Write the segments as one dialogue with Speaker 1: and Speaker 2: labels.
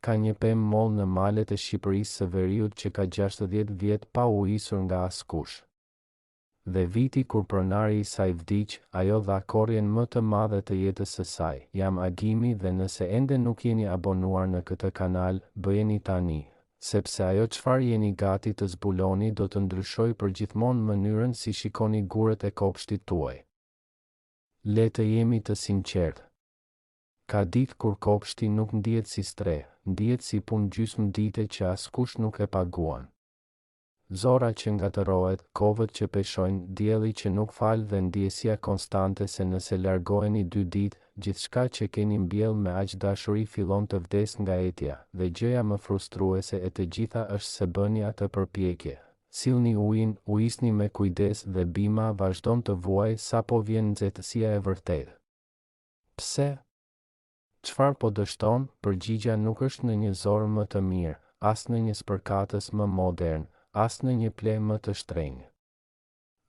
Speaker 1: ka një pemë mollë në malet e Shqipërisë së Veriut që ka 60 vjet pa u isur nga askush. Dhe viti kur pronari i saj vdiq, ajo dha korrjen më të madhe të jetës së saj. Jam Agimi dhe nëse ende nuk jeni abonuar në këtë kanal, bëjeni tani, sepse ajo çfarë jeni gati të zbuloni do të ndryshoj përgjithmonë mënyrën si shikoni gurët e kopshtit tuaj. Le të jemi të sinqertë. Ka ditë kur kopshti nuk ndihet si stre, ndihet si punë gjysmë dite që askush nuk e paguan. Zora që ngatërohet, kovët që peshojnë, dielli që nuk fal dhe ndjesia konstante se nëse largoheni 2 ditë, gjithçka që keni mbjell me aq dashuri fillon të vdes nga etja, dhe gjëja më frustruese e të gjitha është se bëni atë përpjekje. Sillni ujin, ujisni me kujdes dhe bima vazhdon të vuaj sapo vjen nxehtësia e vërtetë. Pse? Çfarë po dështon? Përgjigja nuk është në një zorë më të mirë, as në një spërkatës më modern, as në një ple më të shtrenjtë.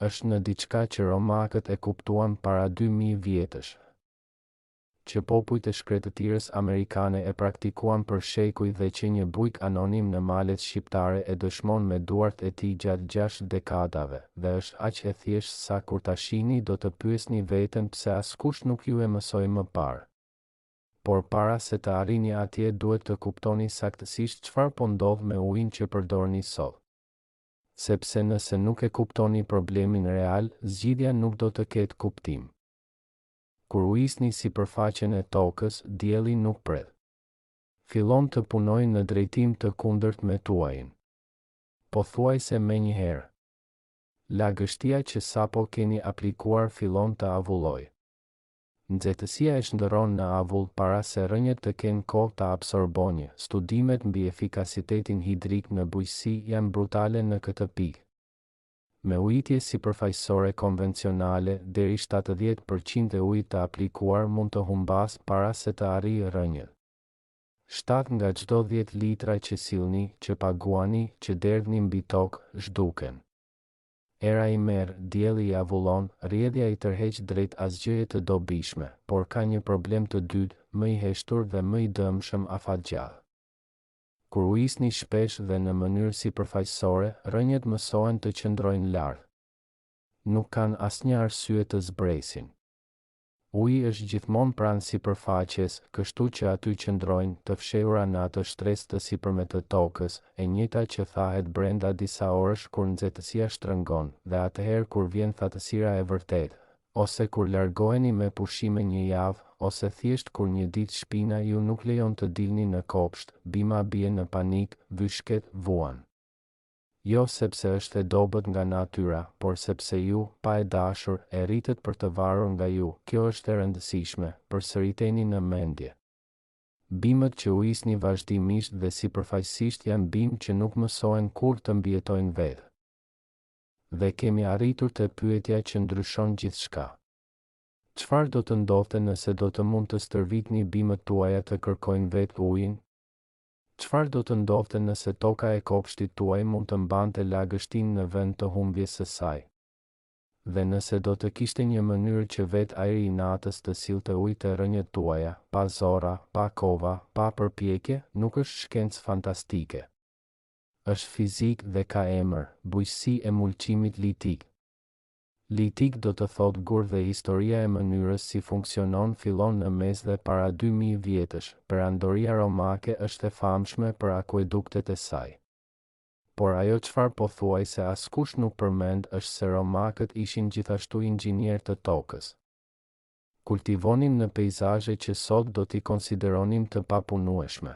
Speaker 1: Është në diçka që romakët e kuptuan para 2000 vjetësh, që popujt e shkretëtirës amerikane e praktikuan për shekuj dhe që një bujk anonim në malet shqiptare e dëshmon me duart e tij gjatë 6 dekadave, dhe është aq e thjeshtë sa kur ta shihni do të pyesni veten pse askush nuk ju e mësoi më parë. Por para se të arrini atje duhet të kuptoni saktësisht çfarë po ndodh me ujin që përdorni sot. Sepse nëse nuk e kuptoni problemin real, zgjidhja nuk do të ketë kuptim. Kur ujisni sipërfaqen e tokës, dielli nuk pret. Fillon të punojë në drejtim të kundërt me tuajin. Pothuajse menjëherë. Lagështia që sapo keni aplikuar fillon të avullojë. Nxehtësia e shndërron në avull para se rënjët të kenë kohë ta absorbojnë. Studimet mbi efikasitetin hidrik në bujqësi janë brutale në këtë pikë. Me ujitje sipërfaqësore konvencionale, deri 70% e ujit të aplikuar mund të humbas para se të arrijë rënjët. 7 nga çdo 10 litra që sillni, që paguani, që derdhni mbi tokë, zhduken. Era i merr, dielli i avullon, rrjedhja i tërheq drejt asgjëje të dobishme, por ka një problem të dytë, më i heshtur dhe më i dëmshëm afatgjallë. Kur ujisni shpesh dhe në mënyrë sipërfaqësore, rënjët mësohen të qëndrojnë lart. Nuk kanë asnjë arsye të zbresin. Uji është gjithmonë pranë sipërfaqes, kështu që aty qëndrojnë, të fshehura në atë shtresë të sipërme të tokës, e njëjta që thahet brenda disa orësh kur nxehtësia shtrëngon, dhe atëherë kur vjen thatësira e vërtetë, ose kur largoheni me pushime një javë, ose thjesht kur një ditë shpina ju nuk lejon të dilni në kopsht, bima bie në panik, vyshket, vuan. Jo sepse është e dobët nga natyra, por sepse ju, pa e dashur, e rritet për të varur nga ju. Kjo është e rëndësishme, përsëriteni në mendje. Bimët që ujisni vazhdimisht dhe sipërfaqësisht janë bimë që nuk mësohen kur të mbijetojnë vetë. Dhe kemi arritur te pyetja që ndryshon gjithçka. Çfarë do të ndodhte nëse do të mund të stërvitni bimët tuaja të kërkojnë vetë ujin? Çfarë do të ndodhte nëse toka e kopshtit tuaj mund të mbante lagështinë në vend të humbjes së saj? Dhe nëse do të kishte një mënyrë që vetë ajri i natës të sillte ujë te rënjët tuaja, pa zorra, pa kova, pa përpjekje, nuk është shkencë fantastike. Është fizik dhe ka emër, bujqësi e mulçimit litik. Litik do të thotë gur dhe historia e mënyrës si funksionon fillon në mes dhe para 2000 vjetësh. Perandoria romake është e famshme për akueduktet e saj. Por ajo çfarë pothuajse askush nuk përmend është se romakët ishin gjithashtu inxhinierë të tokës. Kultivonin në peizazhe që sot do t'i konsideronim të papunueshme.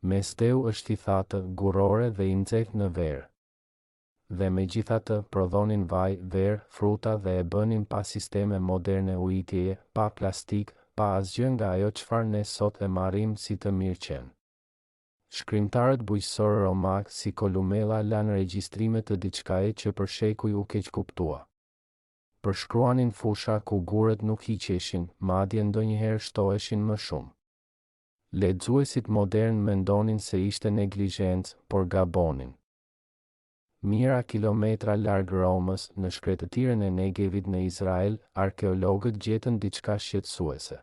Speaker 1: Mesdeu është i thatë, gurore dhe i nxehtë në verë. Dhe megjithatë prodhonin vaj, verë, fruta dhe e bënin pa sisteme moderne ujitjeje, pa plastik, pa asgjë nga ajo çfarë ne sot e marrim si të mirëqen. Shkrimtarët bujqësorë romak si Kolumela lanë regjistrime të diçkaje që për shekuj u keq kuptua. Përshkruanin fusha ku gurët nuk hiqeshin, madje ndonjëherë shtoheshin më shumë. Lexuesit modern mendonin se ishte neglizhencë, por gabonin. Mijëra kilometra larg Romës, në shkretëtirën e Negevit në Izrael, arkeologët gjetën diçka shqetësuese.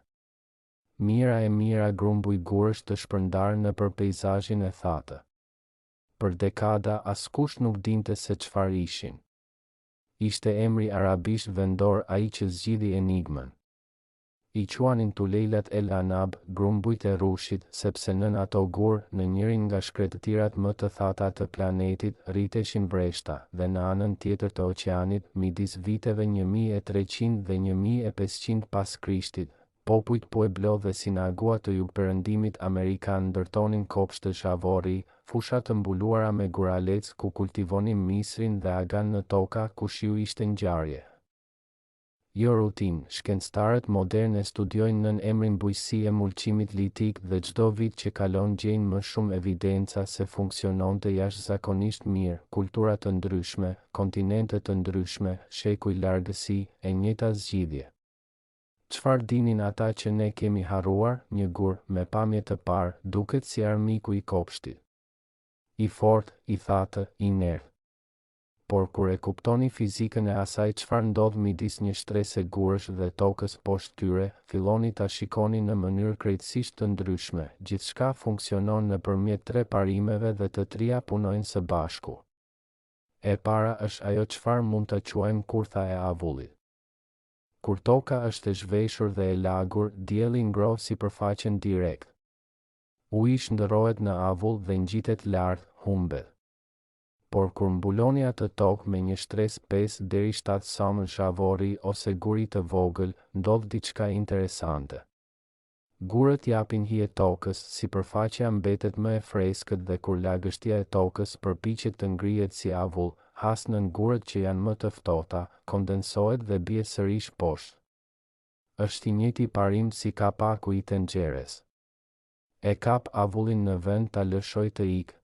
Speaker 1: mira grumbuj gurësh të shpërndarë nëpër peizazhin e thatë. Për dekada askush nuk dinte se çfarë ishin. Ishte emri arabisht vendor ai që zgjidhi enigmën. I quanin Tulejlat el Anab, grumbujt e rrushit, sepse nën ato gur, në njërin nga shkretëtirat më të thata të planetit, rriteshin breshta, dhe në anën tjetër të oqeanit, midis viteve 1300 dhe 1500 pas Krishtit, popujt Pueblo dhe Sinagua të Jugperëndimit Amerikan ndërtonin kopshte të shavori, fusha të mbuluara me guralec ku kultivonin misrin dhe agan në toka ku shiu ishte ngjarje. Jo rutin, shkencëtarët modern e studiojnë nën emrin bujësi e mulçimit litik dhe çdo vit që kalon gjejnë më shumë evidenca se funksiononte jashtëzakonisht mirë, kultura të ndryshme, kontinente të ndryshme, shekuj largësi, e njëjta zgjidhje. Çfarë dinin ata që ne kemi harruar? Një gur, me pamje të parë, duket si armiku i kopshtit. I fortë, i thatë, i nerth. Por kur e kuptoni fizikën e asaj çfarë ndodh midis një shtrese gurësh dhe tokës poshtë tyre, filloni ta shikoni në mënyrë krejtësisht të ndryshme. Gjithçka funksionon nëpërmjet tre parimeve dhe të trija punojnë së bashku. E para është ajo çfarë mund ta quajmë kurtha e avullit. Kur toka është e zhveshur dhe e lagur, dielli ngroh sipërfaqen direkt. Uji shndërrohet në avull dhe ngjitet lart, humbet. Por kur mbuloni atë tokë me një shtresë 5 deri 7 samën shavori ose guri të vogël, ndodh diçka interesante. Gurët japin hije tokës, sipërfaqja mbetet më e freskët dhe kur lagështia e tokës përpiqet të ngrihet si avull, has nën gurët që janë më të ftohta, kondensohet dhe bie sërish poshtë. Është i njëjti parim si kapaku i tenxheres. E kap avullin në vend ta lëshoj të ikë.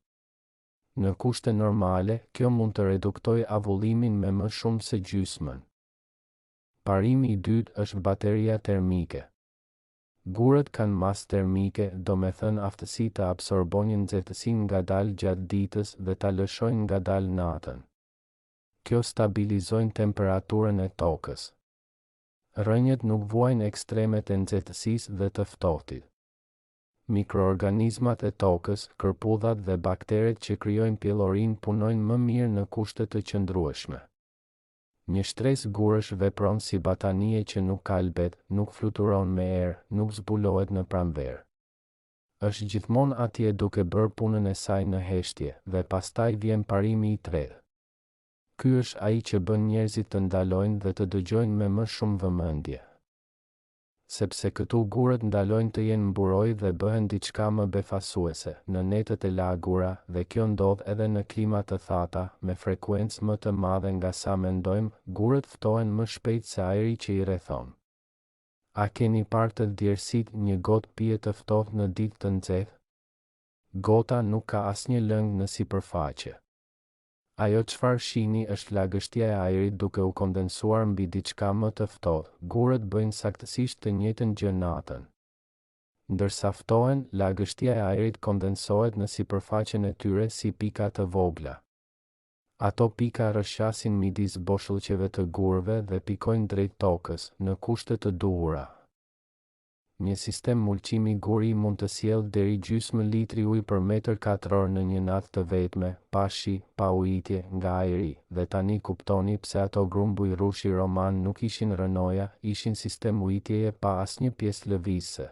Speaker 1: Në kushte normale, kjo mund të reduktoj avullimin me më shumë se gjysmën. Parimi i dytë është bateria termike. Gurët kanë masë termike, do me thënë aftësi të absorbojnë nxehtësinë ngadalë gjatë ditës dhe ta lëshojnë ngadalë natën. Kjo stabilizojnë temperaturën e tokës. Rrënjët nuk vuajnë ekstremet e nxehtësisë dhe të ftohtit. Mikroorganizmat e tokës, kërpudhat dhe bakteret që krijojnë pjellorinë punojnë më mirë në kushte të qëndrueshme. Një shtresë gurësh vepron si batanie që nuk kalbet, nuk fluturon me erë, nuk zbulohet në pranverë. Është gjithmonë atje duke bërë punën e saj në heshtje, dhe pastaj vjen parimi i tretë. Ky është ai që bën njerëzit të ndalojnë dhe të dëgjojnë me më shumë vëmendje. Sepse këtu gurët ndalojnë të jenë mburoj dhe bëhen diçka më befasuese, në netët e lagura, dhe kjo ndodh edhe në klima të thata, me frekuencë më të madhe nga sa mendojmë, gurët ftohen më shpejt se ajri që i rrethon. A keni parë të djersit një gotë pije të ftohtë në ditë të nxehtë? Gota nuk ka asnjë lëng në sipërfaqe. Ajo çfarë shihni është lagështia e ajrit duke u kondensuar mbi diçka më të ftohtë. Gurët bëjnë saktësisht të njëjtën gjë natën. Ndërsa ftohen, lagështia e ajrit kondensohet në sipërfaqen e tyre si pika të vogla. Ato pika rrëshqasin midis boshllëqeve të gurëve dhe pikojnë drejt tokës, në kushte të duhura. Një sistem mulçimi guri mund të sjellë deri gjysmë litri ujë për metër katror në një natë të vetme, pa shi, pa ujitje nga ajri, dhe tani kuptoni pse ato grumbuj rrushi roman nuk ishin rënoja, ishin sistem ujitjeje pa asnjë pjesë lëvizse.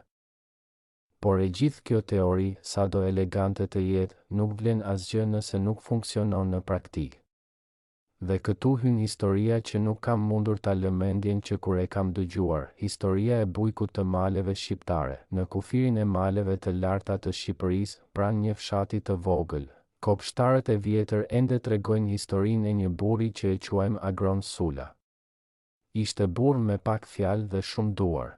Speaker 1: Por e gjithë kjo teori, sado elegante të jetë, nuk vlen asgjë nëse nuk funksionon në praktikë. Dhe këtu hyn historia që nuk kam mundur ta lë mendjen që kur e kam dëgjuar, historia e bujkut të maleve shqiptare, në kufirin e maleve të larta të Shqipërisë, pranë një fshati të vogël. Kopshtarët e vjetër ende tregojnë historinë e një burri që e quajmë Agron Sula. Ishte burr me pak fjalë dhe shumë duar.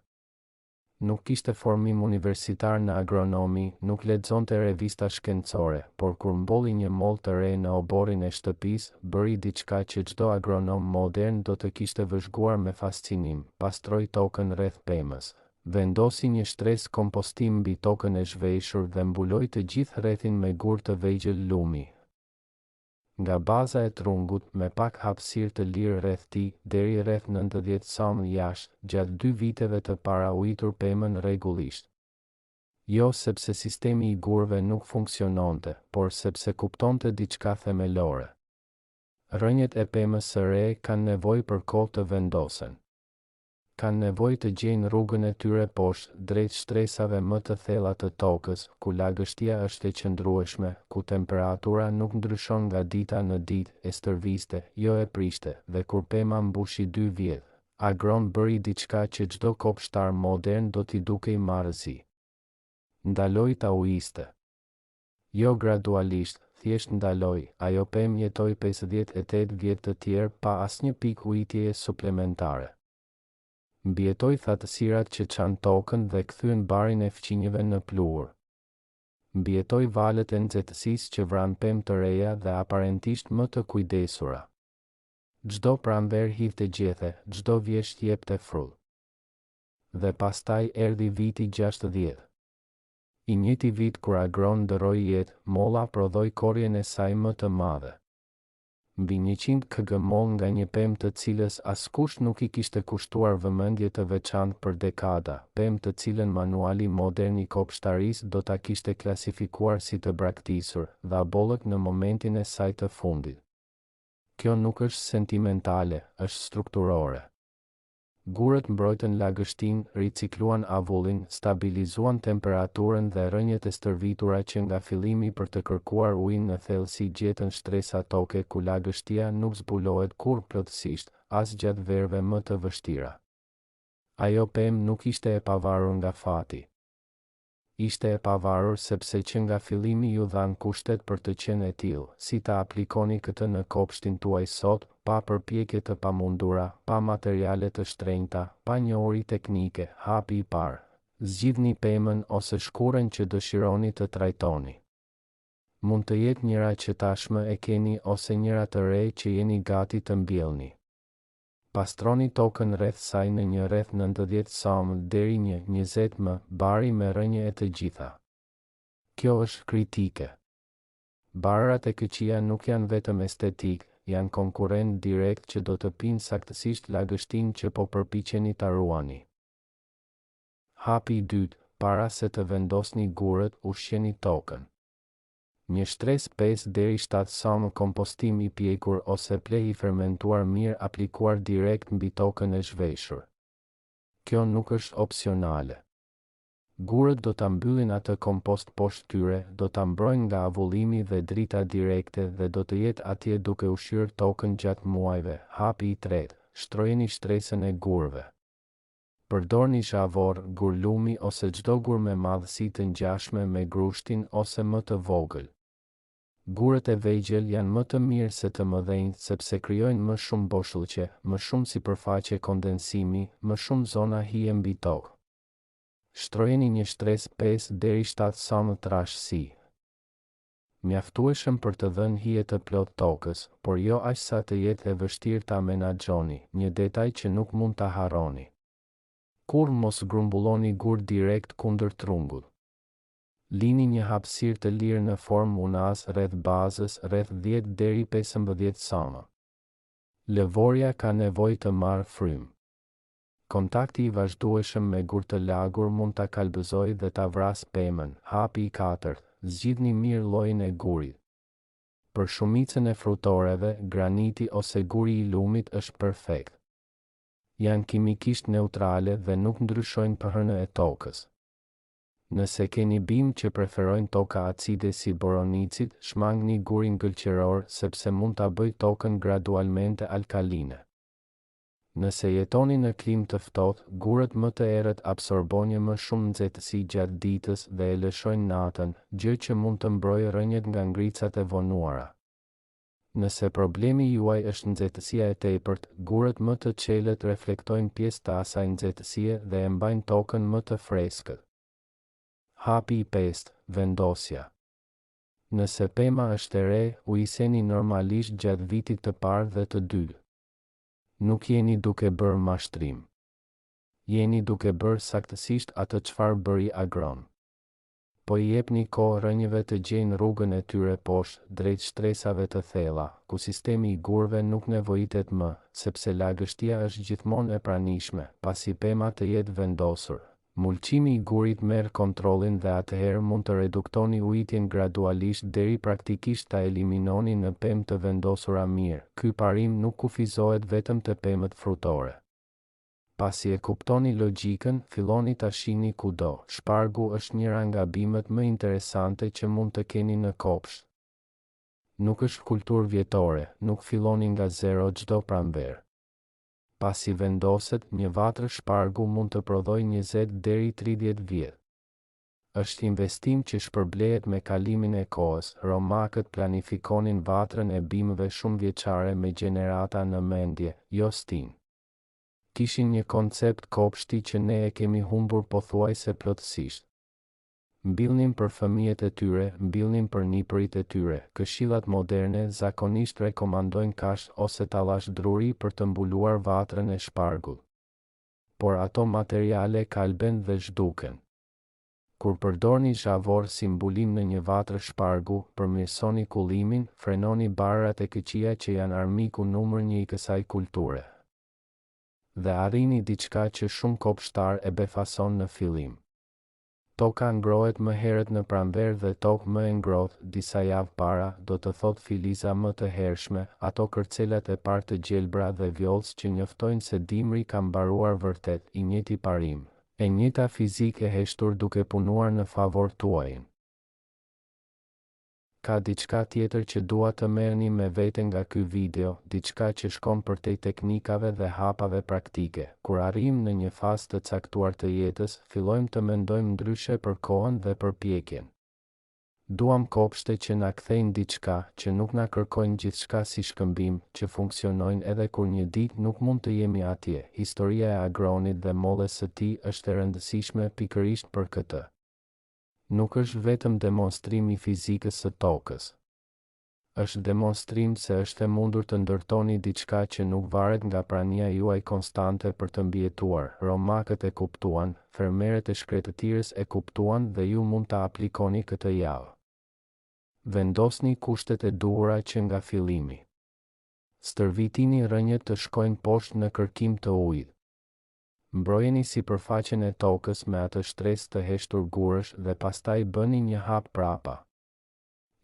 Speaker 1: Nuk kishte formim universitar në agronomi, nuk lexonte revista shkencore, por kur mbolli një mollë të re në oborrin e shtëpisë, bëri diçka që çdo agronom modern do të kishte vëzhguar me fascinim, pastroi tokën rreth pemës. Vendosi një shtresë kompostim mbi tokën e zhveshur dhe mbuloi të gjithë rrethin me gur të vegjël lumi. Nga baza e trungut, me pak hapësirë të lirë rreth tij, deri rreth 90 cm jashtë, gjatë 2 viteve të para ujitur pemën rregullisht. Jo sepse sistemi i gurëve nuk funksiononte, por sepse kuptonte diçka themelore. Rënjet e pemës së re kanë nevojë për kohë të vendosen. Kanë nevojë të gjejnë rrugën e tyre poshtë, drejt shtresave më të thella të tokës, ku lagështia është e qëndrueshme, ku temperatura nuk ndryshon nga dita në ditë, e stërviste, jo e prishte, dhe kur pema mbushi 2 vjet, Agron bëri diçka që çdo kopshtar modern do t'i dukej marrëzi. Ndaloi taoiste. Jo gradualisht, thjesht ndaloi, ajo pemë jetoi 58 vjet të tjerë pa asnjë pikë ujitjeje suplementare. Mbijetoi thatësirat që çan tokën dhe kthyen barin e fqinjeve në pluhur. Mbijetoi valët e nxehtësisë që vran pemë të reja dhe aparentisht më të kujdesura. Çdo pranver hidhte gjethe, çdo vjesht jepte frull. Dhe pastaj erdhi viti 60. I njëjti vit kur Agron ndërroi jetë, molla prodhoi korrjen e saj më të madhe. Mbi 100 kg moll nga një pemë të cilës askush nuk i kishte kushtuar vëmendje të veçantë për dekada, pemë të cilën manuali modern i kopshtarisë do ta kishte klasifikuar si të braktisur, dha bollëk në momentin e saj të fundit. Kjo nuk është sentimentale, është strukturore. Gurët mbrojtën lagështinë, ricikluan avullin, stabilizuan temperaturën dhe rënjet e stërvitura që nga fillimi për të kërkuar ujin në thellësi gjetën shtresa toke ku lagështia nuk zbulohet kurrë plotësisht, as gjatë verëve më të vështira. Ajo pemë nuk ishte e pavarur nga fati. Ishte e pavarur sepse që nga fillimi ju dhan kushtet për të qenë e tillë, si ta aplikoni këtë në kopshtin tuaj sot, pa përpjekje të pamundura, pa materiale të shtrenjta, pa njohuri teknike, hapi i parë. Zgjidhni pemën ose shkurën që dëshironi të trajtoni. Mund të jetë njëra që tashmë e keni ose njëra të re që jeni gati të mbjellni. Pastroni tokën rreth saj në një rreth 90 cm deri një 20 m bari me rënje e të gjitha. Kjo është kritike. Barrat e këqija nuk janë vetëm estetik, janë konkurrent direkt që do të pinë saktësisht lagështinë që po përpiqeni ta ruani. Hapi i dytë, para se të vendosni gurët, ushqeni tokën. Një shtres 5 deri 7 cm kompostim i pjekur ose pleh i fermentuar mirë aplikuar direkt mbi tokën e zhveshur. Kjo nuk është opsionale. Gurët do ta mbyllin atë kompost poshtë tyre, do ta mbrojnë nga avullimi dhe drita direkte dhe do të jetë atje duke ushqyer tokën gjatë muajve. Hapi i tretë, shtrojeni shtresën e gurëve. Përdorni zhavor, gurlumi ose çdo gur me madhësi të ngjashme me grushtin ose më të vogël. Gurët e vegjël janë më të mirë se të mëdhenjt sepse krijojnë më shumë boshllëqe, më shumë sipërfaqe kondensimi, më shumë zona hije mbi tokë. Shtrojeni një shtresë 5 deri 7 cm trashësi. Mjaftueshëm për të dhënë hije të plot tokës, por jo aq sa të jetë e vështirë ta menaxhoni, një detaj që nuk mund ta harroni. Kur mos grumbulloni gur direkt kundër trungut. Lini një hapësirë të lirë në formë unas rreth bazës rreth 10 deri 15 cm. Lëvorja ka nevojë të marrë frymë. Kontakti i vazhdueshëm me gur të lagur mund ta kalbëzojë dhe ta vrasë pemën. Hapi i katërt, zgjidhni mirë llojin e gurit. Për shumicën e frutoreve, graniti ose guri i lumit është perfekt. Janë kimikisht neutrale dhe nuk ndryshojnë pH-n e tokës. Nëse keni bimë që preferojnë toka acide si boronicit, shmangni gurin gëlqëror sepse mund ta bëjë tokën gradualmente alkaline. Nëse jetoni në klimë të ftohtë, gurët më të errët absorbojnë më shumë nxehtësi gjatë ditës dhe e lëshojnë natën, gjë që mund të mbrojë rënjet nga ngricat e vonuara. Nëse problemi juaj është nxehtësia e tepërt, gurët më të çelët reflektojnë pjesë të asaj nxehtësie dhe e mbajnë tokën më të freskët. Hapi i pestë, vendosja. Nëse pema është e re, ujiseni normalisht gjatë vitit të parë dhe të dytë. Nuk jeni duke bërë mashtrim. Jeni duke bërë saktësisht atë çfarë bëri Agron. Po i jepni kohë rënjeve të gjejnë rrugën e tyre poshtë, drejt shtresave të thella, ku sistemi i gurëve nuk nevojitet më, sepse lagështia është gjithmonë e pranishme, pasi pema të jetë vendosur. Mulçimi I gurit merr kontrollin dhe atëherë mund të reduktoni ujitjen gradualisht deri praktikisht ta eliminoni në pemë të vendosura mirë. Ky parim nuk kufizohet vetëm te pemët frutore. Pasi e kuptoni logjikën, filloni ta shihni kudo. Shpargu është njëra nga bimët më interesante që mund të keni në kopsht. Nuk është kulturë vjetore, nuk filloni nga zero çdo pranverë. Pasi vendoset, një vatrë shpargu mund të prodhojë 20 deri 30 vjet. Është investim që shpërblehet me kalimin e kohës. Romakët planifikonin vatrën e bimëve shumë vjeçare me gjenerata në mendje, jo stin. Kishin një koncept kopshti që ne e kemi humbur pothuajse plotësisht. Mbillnin për fëmijët e tyre, mbillnin për nipërit e tyre. Këshillat moderne zakonisht rekomandojnë kashë ose tallash druri për të mbuluar vatrën e shpargut. Por ato materiale kalben dhe zhduken. Kur përdorni zhavor si mbulim në një vatrë shpargu, përmirësoni kullimin, frenoni barrat e këqija që janë armiku numër 1 I kësaj kulture. Dhe arrini diçka që shumë kopshtar e befason në fillim. Toka ngrohet më herët në pranverë dhe tokë më e ngrohtë, disa javë para, do të thotë filiza më të hershme, ato kërcelat e parë të gjelbra dhe vjollës që njoftojnë se dimri ka mbaruar vërtet. I njëjti parim, e njëjta fizikë e heshtur duke punuar në favor tuaj. Ka diçka tjetër që dua të merrni me vete nga ky video, diçka që shkon përtej teknikave dhe hapave praktike. Kur arrijmë në një fazë të caktuar të jetës, fillojmë të mendojmë ndryshe për kohën dhe përpjekjen. Duam kopshte që na kthejnë diçka, që nuk na kërkojnë gjithçka si shkëmbim, që funksionojnë edhe kur një ditë nuk mund të jemi atje. Historia e Agronit dhe mollës së tij është e rëndësishme pikërisht për këtë. Nuk është vetëm demonstrim I fizikës së tokës. Është demonstrim se është e mundur të ndërtoni diçka që nuk varet nga prania juaj konstante për të mbijetuar. Romakët e kuptuan, fermerët e shkretëtirës e kuptuan dhe ju mund ta aplikoni këtë javë. Vendosni kushtet e duhura që nga fillimi. Stërvitini rrënjët të shkojnë poshtë në kërkim të ujit. Mbrojeni sipërfaqen e tokës me atë shtresë të heshtur gurësh dhe pastaj bëni një hap prapa.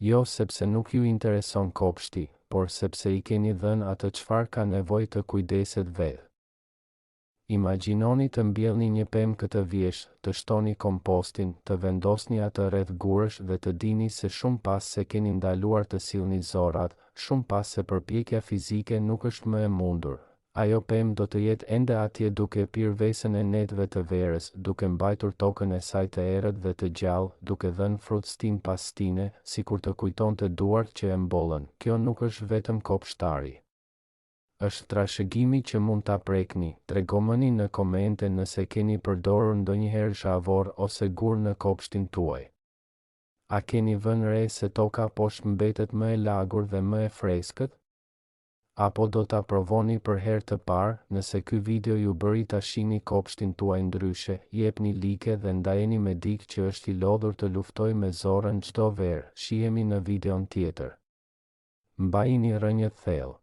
Speaker 1: Jo sepse nuk ju intereson kopshti, por sepse I keni dhënë atë çfarë ka nevojë të kujdeset vetë. Imagjinoni të mbjellni një pemë këtë vjeshtë, të shtoni kompostin, të vendosni atë rreth gurësh dhe të dini se shumë pas se keni ndaluar të sillni zorrat, shumë pas se përpjekja fizike nuk është më e mundur. Ajo pemë do të jetë ende atje duke pirë vesën e netëve të verës, duke mbajtur tokën e saj të errët dhe të gjallë, duke dhënë frut stin pas stine, sikur të kujtonte duart që e mbollën. Kjo nuk është vetëm kopshtari. Është trashëgimi që mund ta prekni. Tregomeni në komente nëse keni përdorur ndonjëherë zhavor ose gur në kopshtin tuaj. A keni vënë re se toka poshtë mbetet më e lagur dhe më e freskët? Apo do ta provoni për herë të parë? Nëse ky video ju bëri ta shihni kopshtin tuaj ndryshe, jepni like dhe ndajeni me dikë që është I lodhur të luftojë me zorën çdo verë. Shihemi në videon tjetër. Mbajini rrënjët thellë.